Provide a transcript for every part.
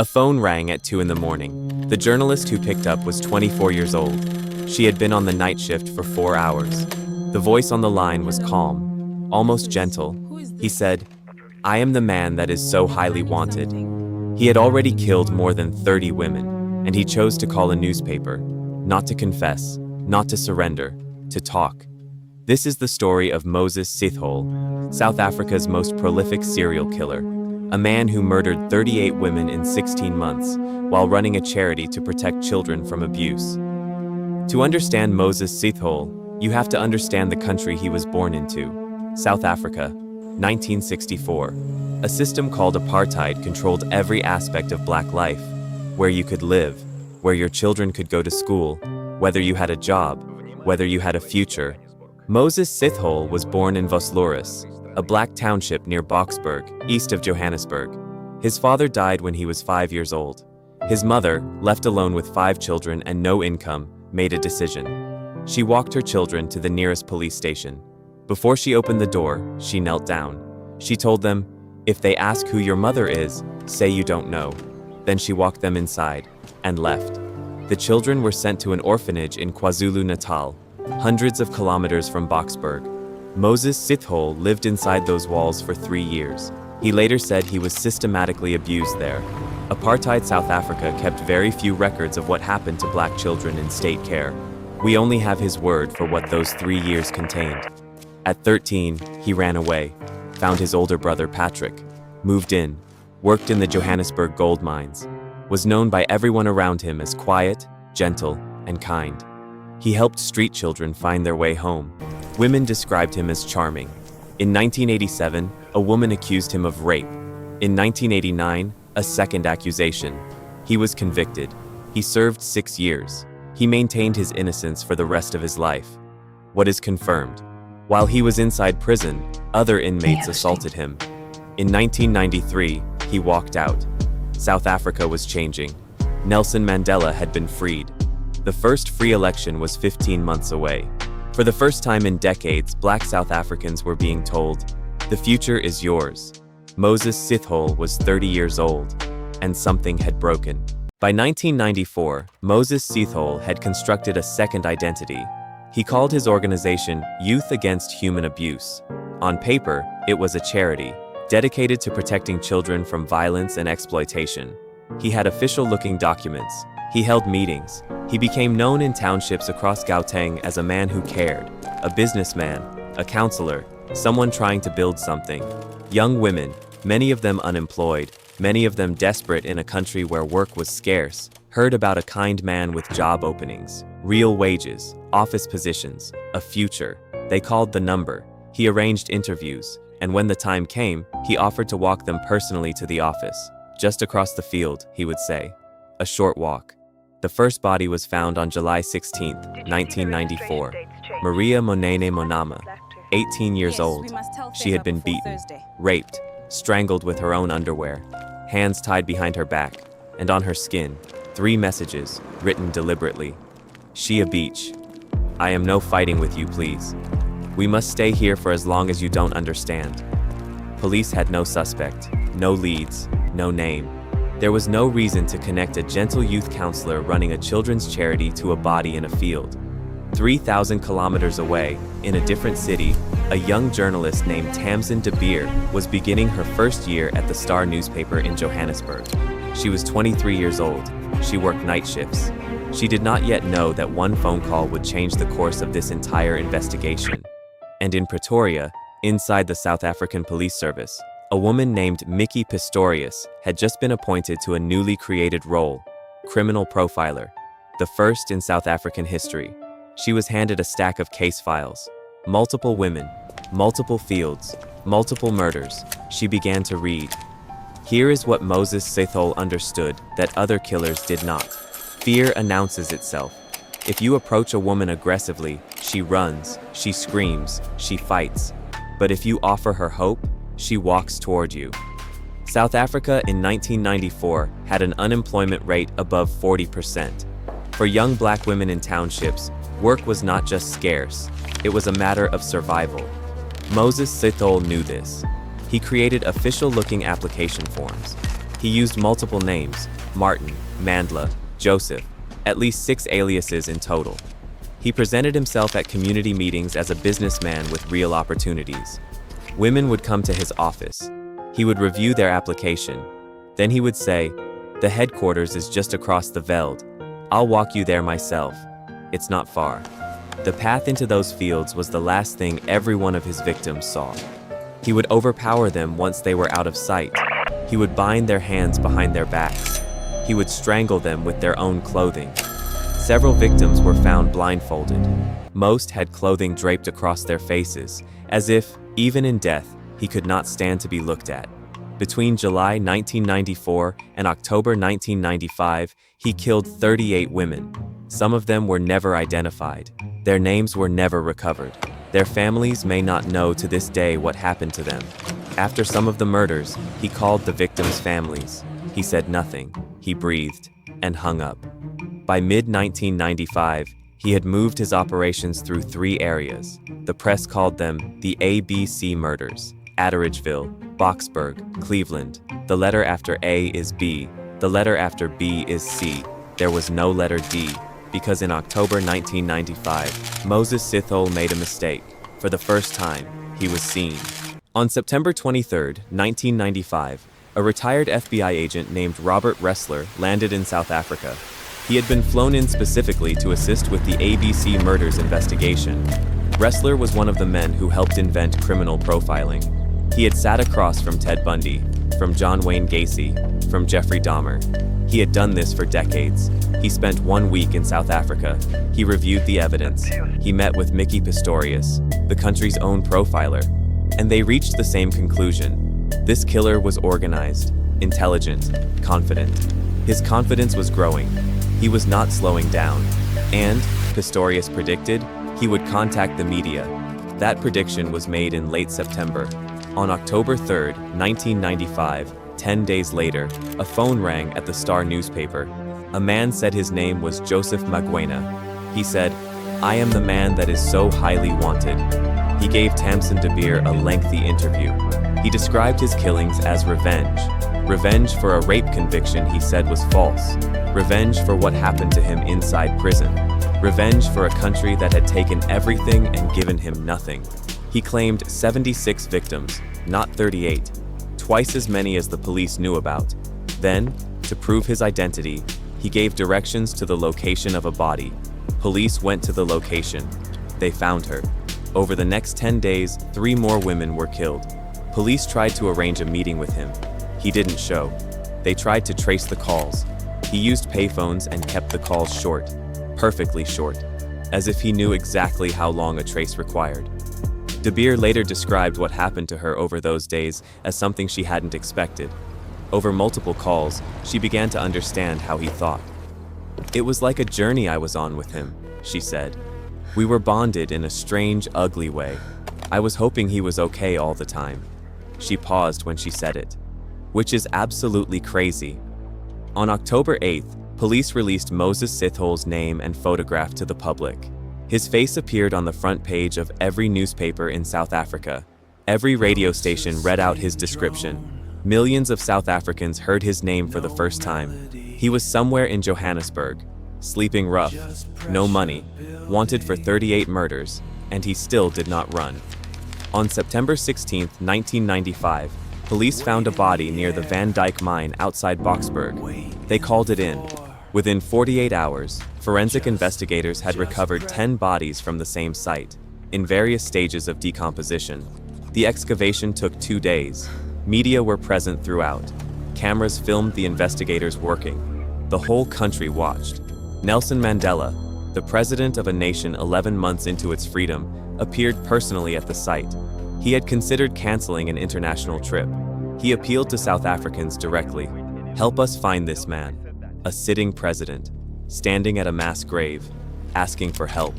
A phone rang at 2 in the morning. The journalist who picked up was 24 years old. She had been on the night shift for 4 hours. The voice on the line was calm, almost gentle. He said, "I am the man that is so highly wanted." He had already killed more than 30 women, and he chose to call a newspaper, not to confess, not to surrender, to talk. This is the story of Moses Sithole, South Africa's most prolific serial killer, a man who murdered 38 women in 16 months while running a charity to protect children from abuse. To understand Moses Sithole, you have to understand the country he was born into, South Africa, 1964. A system called apartheid controlled every aspect of black life, where you could live, where your children could go to school, whether you had a job, whether you had a future. Moses Sithole was born in Vosloorus, a black township near Boksburg, east of Johannesburg. His father died when he was 5 years old. His mother, left alone with 5 children and no income, made a decision. She walked her children to the nearest police station. Before she opened the door, she knelt down. She told them, "If they ask who your mother is, say you don't know." Then she walked them inside and left. The children were sent to an orphanage in KwaZulu-Natal, hundreds of kilometers from Boksburg. Moses Sithole lived inside those walls for 3 years. He later said he was systematically abused there. Apartheid South Africa kept very few records of what happened to black children in state care. We only have his word for what those 3 years contained. At 13, he ran away, found his older brother Patrick, moved in, worked in the Johannesburg gold mines, was known by everyone around him as quiet, gentle, and kind. He helped street children find their way home. Women described him as charming. In 1987, a woman accused him of rape. In 1989, a second accusation. He was convicted. He served 6 years. He maintained his innocence for the rest of his life. What is confirmed? While he was inside prison, other inmates assaulted him. In 1993, he walked out. South Africa was changing. Nelson Mandela had been freed. The first free election was 15 months away. For the first time in decades, black South Africans were being told, "The future is yours." Moses Sithole was 30 years old, and something had broken. By 1994, Moses Sithole had constructed a second identity. He called his organization Youth Against Human Abuse. On paper, it was a charity, dedicated to protecting children from violence and exploitation. He had official-looking documents. He held meetings. He became known in townships across Gauteng as a man who cared, a businessman, a counselor, someone trying to build something. Young women, many of them unemployed, many of them desperate in a country where work was scarce, heard about a kind man with job openings, real wages, office positions, a future. They called the number. He arranged interviews, and when the time came, he offered to walk them personally to the office. Just across the field, he would say. A short walk. The first body was found on July 16, 1994. Maria Monene Monama, 18 years old. She had been beaten, raped, strangled with her own underwear, hands tied behind her back, and on her skin, 3 messages, written deliberately. Shia Beach. I am no fighting with you, please. We must stay here for as long as you don't understand. Police had no suspect, no leads, no name. There was no reason to connect a gentle youth counselor running a children's charity to a body in a field. 3,000 kilometers away, in a different city, a young journalist named Tamsin de Beer was beginning her first year at the Star newspaper in Johannesburg. She was 23 years old. She worked night shifts. She did not yet know that one phone call would change the course of this entire investigation. And in Pretoria, inside the South African Police Service, a woman named Mickey Pistorius had just been appointed to a newly created role, criminal profiler, the first in South African history. She was handed a stack of case files, multiple women, multiple fields, multiple murders. She began to read. Here is what Moses Sithole understood that other killers did not. Fear announces itself. If you approach a woman aggressively, she runs, she screams, she fights. But if you offer her hope, she walks toward you. South Africa in 1994 had an unemployment rate above 40%. For young black women in townships, work was not just scarce, it was a matter of survival. Moses Sithole knew this. He created official-looking application forms. He used multiple names: Martin, Mandla, Joseph, at least 6 aliases in total. He presented himself at community meetings as a businessman with real opportunities. Women would come to his office. He would review their application. Then he would say, "The headquarters is just across the veld. I'll walk you there myself. It's not far." The path into those fields was the last thing every one of his victims saw. He would overpower them once they were out of sight. He would bind their hands behind their backs. He would strangle them with their own clothing. Several victims were found blindfolded. Most had clothing draped across their faces, as if, even in death, he could not stand to be looked at. Between July 1994 and October 1995, he killed 38 women. Some of them were never identified. Their names were never recovered. Their families may not know to this day what happened to them. After some of the murders, he called the victims' families. He said nothing. He breathed and hung up. By mid-1995, he had moved his operations through 3 areas. The press called them the ABC murders: Atteridgeville, Boxburg, Cleveland. The letter after A is B. The letter after B is C. There was no letter D, because in October 1995, Moses Sithole made a mistake. For the first time, he was seen. On September 23, 1995, a retired FBI agent named Robert Ressler landed in South Africa. He had been flown in specifically to assist with the ABC murders investigation. Ressler was one of the men who helped invent criminal profiling. He had sat across from Ted Bundy, from John Wayne Gacy, from Jeffrey Dahmer. He had done this for decades. He spent 1 week in South Africa. He reviewed the evidence. He met with Mickey Pistorius, the country's own profiler, and they reached the same conclusion. This killer was organized, intelligent, confident. His confidence was growing. He was not slowing down. And, Pistorius predicted, he would contact the media. That prediction was made in late September. On October 3, 1995, 10 days later, a phone rang at the Star newspaper. A man said his name was Joseph Magwena. He said, "I am the man that is so highly wanted." He gave Tamsin de Beer a lengthy interview. He described his killings as revenge. Revenge for a rape conviction he said was false. Revenge for what happened to him inside prison. Revenge for a country that had taken everything and given him nothing. He claimed 76 victims, not 38, twice as many as the police knew about. Then, to prove his identity, he gave directions to the location of a body. Police went to the location. They found her. Over the next 10 days, 3 more women were killed. Police tried to arrange a meeting with him. He didn't show. They tried to trace the calls. He used payphones and kept the calls short, perfectly short, as if he knew exactly how long a trace required. De Beer later described what happened to her over those days as something she hadn't expected. Over multiple calls, she began to understand how he thought. "It was like a journey I was on with him," she said. "We were bonded in a strange, ugly way. I was hoping he was okay all the time." She paused when she said it. Which is absolutely crazy. On October 8th, police released Moses Sithole's name and photograph to the public. His face appeared on the front page of every newspaper in South Africa. Every radio station read out his description. Millions of South Africans heard his name for the first time. He was somewhere in Johannesburg, sleeping rough, no money, wanted for 38 murders, and he still did not run. On September 16, 1995, police found a body near the Van Dyke mine outside Boxburg. They called it in. Within 48 hours, forensic investigators had recovered 10 bodies from the same site, in various stages of decomposition. The excavation took 2 days. Media were present throughout. Cameras filmed the investigators working. The whole country watched. Nelson Mandela, the president of a nation 11 months into its freedom, appeared personally at the site. He had considered canceling an international trip. He appealed to South Africans directly. "Help us find this man." A sitting president, standing at a mass grave, asking for help.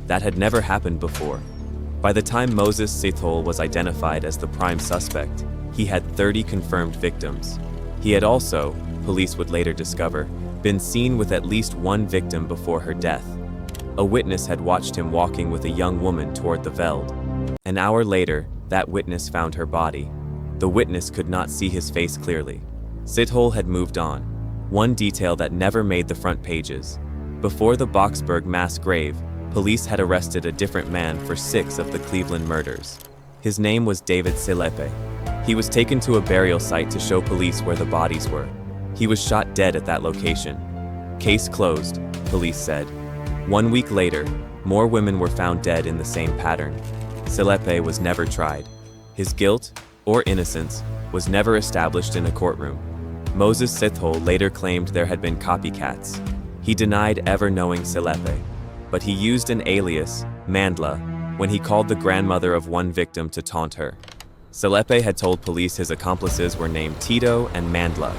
That had never happened before. By the time Moses Sithole was identified as the prime suspect, he had 30 confirmed victims. He had also, police would later discover, been seen with at least 1 victim before her death. A witness had watched him walking with a young woman toward the veld. An hour later, that witness found her body. The witness could not see his face clearly. Sithole had moved on. One detail that never made the front pages. Before the Boksburg mass grave, police had arrested a different man for 6 of the Cleveland murders. His name was David Sithole. He was taken to a burial site to show police where the bodies were. He was shot dead at that location. Case closed, police said. 1 week later, more women were found dead in the same pattern. Sithole was never tried. His guilt, or innocence, was never established in a courtroom. Moses Sithole later claimed there had been copycats. He denied ever knowing Sithole, but he used an alias, Mandla, when he called the grandmother of one victim to taunt her. Sithole had told police his accomplices were named Tito and Mandla.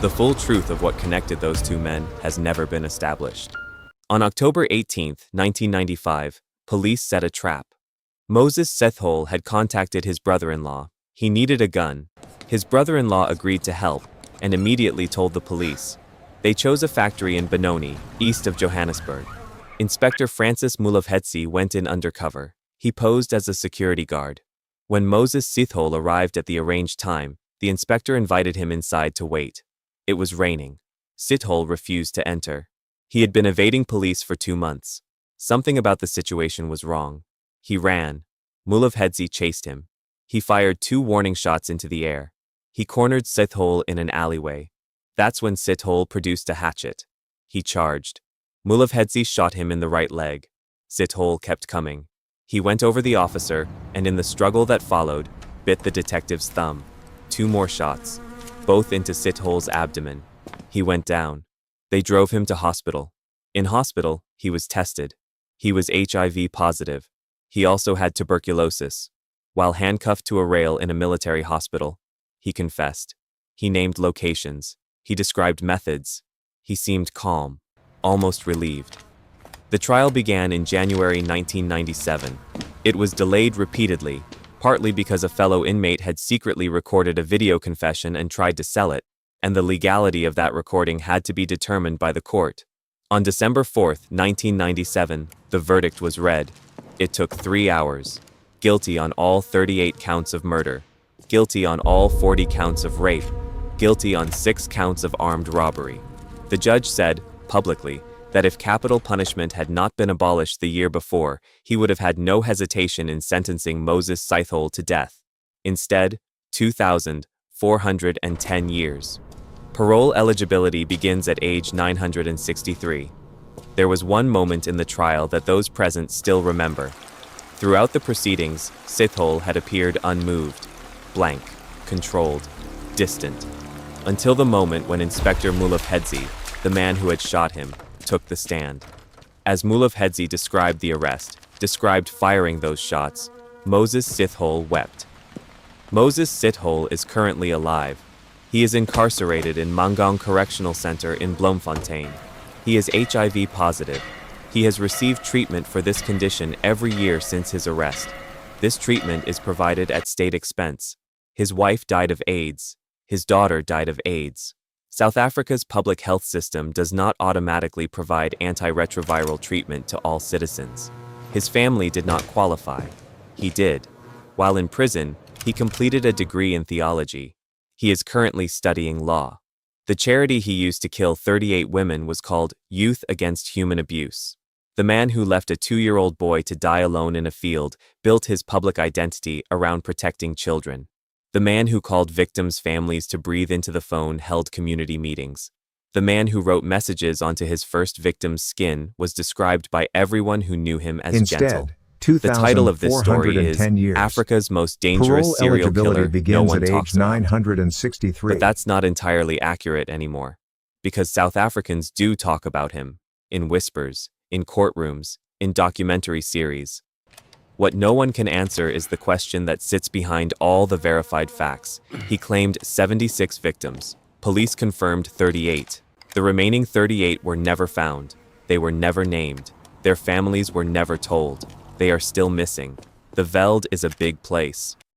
The full truth of what connected those two men has never been established. On October 18, 1995, police set a trap. Moses Sithole had contacted his brother-in-law. He needed a gun. His brother-in-law agreed to help and immediately told the police. They chose a factory in Benoni, east of Johannesburg. Inspector Francis Mulovhetsi went in undercover. He posed as a security guard. When Moses Sithole arrived at the arranged time, the inspector invited him inside to wait. It was raining. Sithole refused to enter. He had been evading police for 2 months. Something about the situation was wrong. He ran. Mulovhetsi chased him. He fired 2 warning shots into the air. He cornered Sithole in an alleyway. That's when Sithole produced a hatchet. He charged. Mulovhetsi shot him in the right leg. Sithole kept coming. He went over the officer, and in the struggle that followed, bit the detective's thumb. 2 more shots, both into Sithole's abdomen. He went down. They drove him to hospital. In hospital, he was tested. He was HIV positive. He also had tuberculosis. While handcuffed to a rail in a military hospital, he confessed. He named locations. He described methods. He seemed calm, almost relieved. The trial began in January 1997. It was delayed repeatedly, partly because a fellow inmate had secretly recorded a video confession and tried to sell it, and the legality of that recording had to be determined by the court. On December 4, 1997, the verdict was read. It took 3 hours. Guilty on all 38 counts of murder. Guilty on all 40 counts of rape. Guilty on 6 counts of armed robbery. The judge said, publicly, that if capital punishment had not been abolished the year before, he would have had no hesitation in sentencing Moses Sithole to death. Instead, 2,410 years. Parole eligibility begins at age 963. There was one moment in the trial that those present still remember. Throughout the proceedings, Sithole had appeared unmoved, blank, controlled, distant, until the moment when Inspector Mulovhetsi, the man who had shot him, took the stand. As Mulovhetsi described the arrest, described firing those shots, Moses Sithole wept. Moses Sithole is currently alive. He is incarcerated in Mangaung Correctional Center in Bloemfontein. He is HIV positive. He has received treatment for this condition every year since his arrest. This treatment is provided at state expense. His wife died of AIDS. His daughter died of AIDS. South Africa's public health system does not automatically provide antiretroviral treatment to all citizens. His family did not qualify. He did. While in prison, he completed a degree in theology. He is currently studying law. The charity he used to kill 38 women was called Youth Against Human Abuse. The man who left a 2-year-old boy to die alone in a field built his public identity around protecting children. The man who called victims' families to breathe into the phone held community meetings. The man who wrote messages onto his first victim's skin was described by everyone who knew him as gentle. The title of this story is Africa's Most Dangerous Serial Killer No One Talks About. But that's not entirely accurate anymore, because South Africans do talk about him, in whispers, in courtrooms, in documentary series. What no one can answer is the question that sits behind all the verified facts. He claimed 76 victims. Police confirmed 38. The remaining 38 were never found. They were never named. Their families were never told. They are still missing. The Veld is a big place.